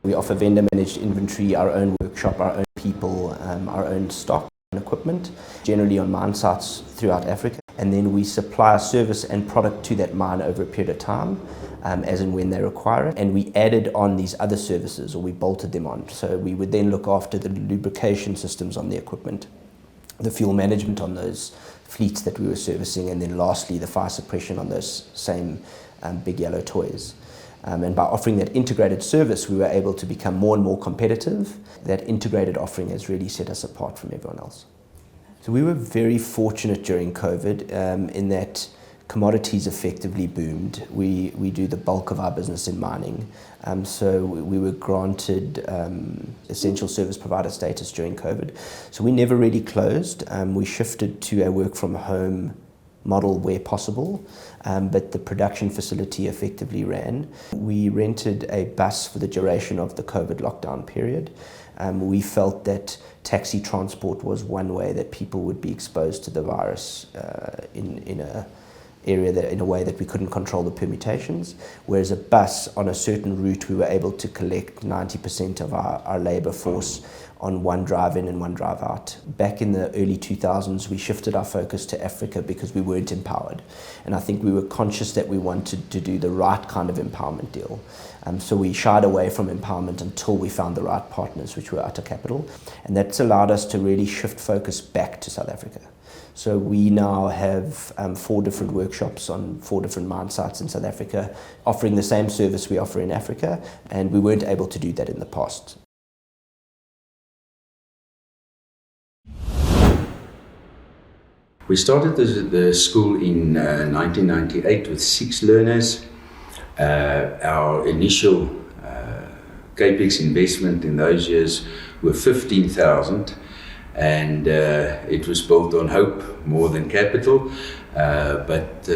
We offer vendor managed inventory, our own workshop, our own people, our own stock and equipment, generally on mine sites throughout Africa. And then we supply a service and product to that mine over a period of time, as and when they require it. And we added on these other services, or we bolted them on. So we would then look after the lubrication systems on the equipment, the fuel management on those fleets that we were servicing, and then lastly the fire suppression on those same big yellow toys. And by offering that integrated service, we were able to become more and more competitive. That integrated offering has really set us apart from everyone else. So we were very fortunate during COVID in that commodities effectively boomed. We do the bulk of our business in mining. So we were granted essential service provider status during COVID. So we never really closed. We shifted to a work from home model where possible, but the production facility effectively ran. We rented a bus for the duration of the COVID lockdown period. We felt that taxi transport was one way that people would be exposed to the virus in a area that, in a way that we couldn't control the permutations, whereas a bus on a certain route we were able to collect 90% of our labour force on one drive in and one drive out. Back in the early 2000s, we shifted our focus to Africa because we weren't empowered. And I think we were conscious that we wanted to do the right kind of empowerment deal. So we shied away from empowerment until we found the right partners, which were Utter Capital. And that's allowed us to really shift focus back to South Africa. So we now have 4 different workshops on 4 different mine sites in South Africa, offering the same service we offer in Africa, and we weren't able to do that in the past. We started the school in 1998 with 6 learners. Our initial capex investment in those years were 15,000, and it was built on hope more than capital. But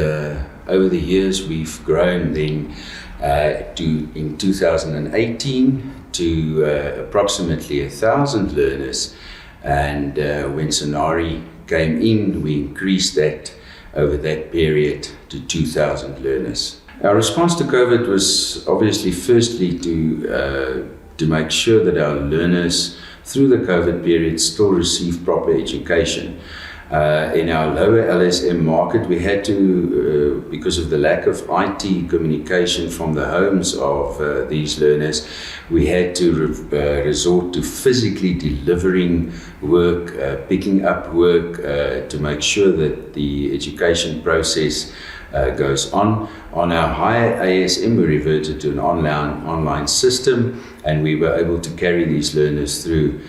over the years we've grown then in 2018 to approximately 1,000 learners, and when Sonari came in, we increased that over that period to 2,000 learners. Our response to COVID was obviously firstly to make sure that our learners through the COVID period still receive proper education. In our lower LSM market, we had to, because of the lack of IT communication from the homes of these learners, we had to resort to physically delivering work, picking up work to make sure that the education process goes on. On our higher ASM, we reverted to an online system, and we were able to carry these learners through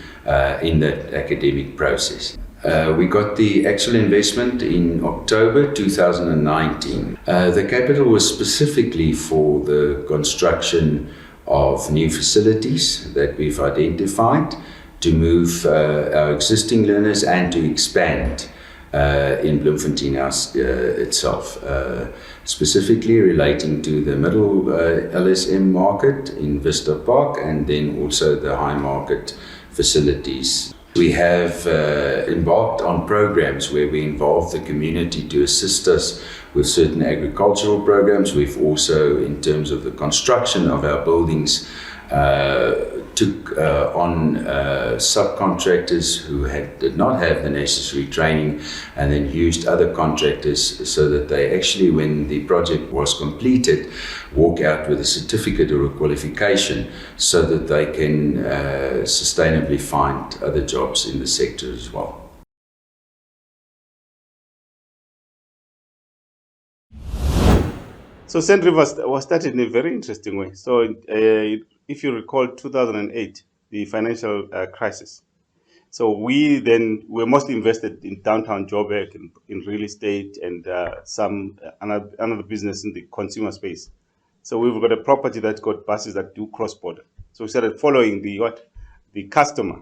in that academic process. We got the actual investment in October 2019. The capital was specifically for the construction of new facilities that we've identified to move our existing learners and to expand in Bloemfontein itself, specifically relating to the middle LSM market in Vista Park, and then also the high market facilities. We have embarked on programs where we involve the community to assist us with certain agricultural programs. We've also, in terms of the construction of our buildings, took on subcontractors who did not have the necessary training, and then used other contractors so that they actually, when the project was completed, walk out with a certificate or a qualification so that they can sustainably find other jobs in the sector as well. So St. Rivers was started in a very interesting way. So if you recall 2008, the financial crisis. So we then were mostly invested in downtown Joburg, in real estate, and some another business in the consumer space. So we've got a property that's got buses that do cross-border. So we started following the customer.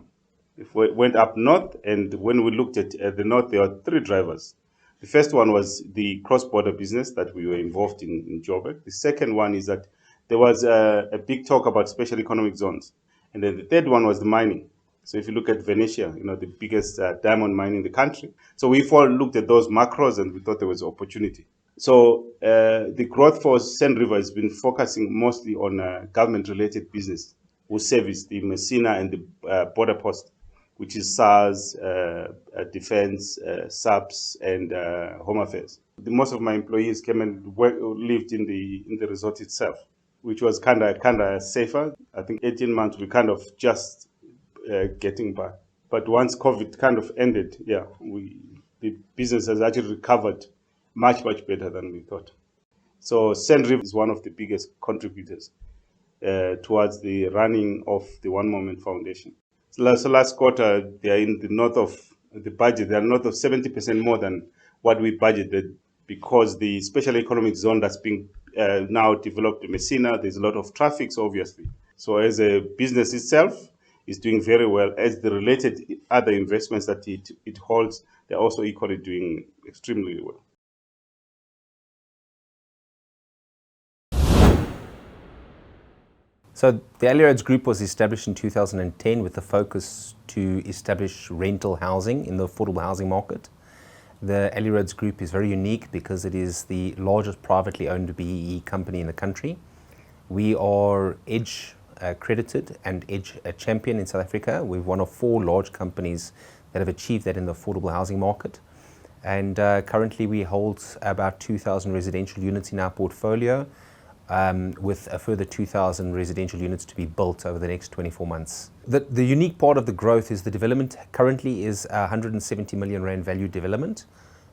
If we went up north, and when we looked at the north, there were 3 drivers. The first one was the cross-border business that we were involved in Joburg. The second one is that there was a big talk about special economic zones. And then the third one was the mining. So if you look at Venetia, the biggest diamond mine in the country. So we've all looked at those macros and we thought there was opportunity. So the growth for St. River has been focusing mostly on government-related business. who service the Messina and the border post, which is SARS, Defense, SAPS, and Home Affairs. Most of my employees came and lived in the resort itself, which was kind of safer. I think 18 months we kind of just getting by. But once COVID kind of ended, the business has actually recovered much better than we thought. So Sandriver is one of the biggest contributors towards the running of the One Moment Foundation. So last quarter, they are in the north of the budget. They are north of 70% more than what we budgeted, because the special economic zone that's being now developed in Messina, there's a lot of traffic, so obviously. So as a business itself is doing very well, as the related other investments that it holds, they're also equally doing extremely well. So the Alley Roads Group was established in 2010 with the focus to establish rental housing in the affordable housing market. The Alley Roads Group is very unique because it is the largest privately owned BEE company in the country. We are EDGE accredited and EDGE champion in South Africa. We're one of 4 large companies that have achieved that in the affordable housing market. And currently we hold about 2,000 residential units in our portfolio, with a further 2,000 residential units to be built over the next 24 months. The unique part of the growth is the development currently is a 170 million rand value development,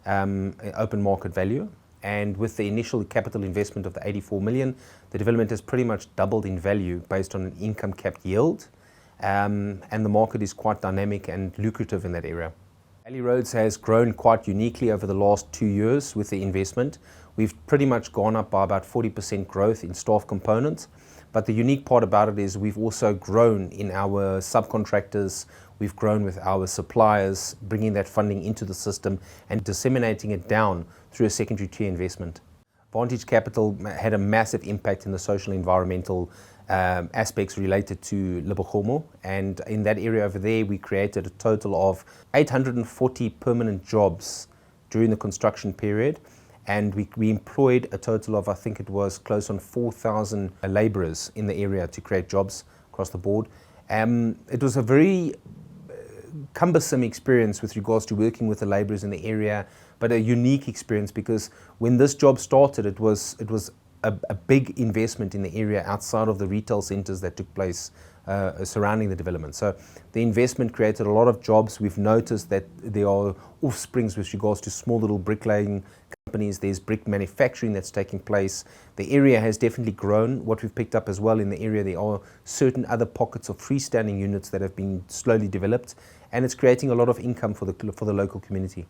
open market value. And with the initial capital investment of the 84 million, the development has pretty much doubled in value based on an income capped yield. And the market is quite dynamic and lucrative in that area. Alley Roads has grown quite uniquely over the last 2 years with the investment. We've pretty much gone up by about 40% growth in staff components. But the unique part about it is we've also grown in our subcontractors, we've grown with our suppliers, bringing that funding into the system and disseminating it down through a secondary tier investment. Vantage Capital had a massive impact in the social and environmental aspects related to Lebogomo, and in that area over there we created a total of 840 permanent jobs during the construction period, and we employed a total of, I think it was close on 4,000 labourers in the area to create jobs across the board. It was a very cumbersome experience with regards to working with the labourers in the area, but a unique experience because when this job started, it was a big investment in the area outside of the retail centres that took place surrounding the development. So the investment created a lot of jobs. We've noticed that there are offsprings with regards to small little bricklaying companies. There's brick manufacturing that's taking place. The area has definitely grown. What we've picked up as well in the area, there are certain other pockets of freestanding units that have been slowly developed, and it's creating a lot of income for the local community.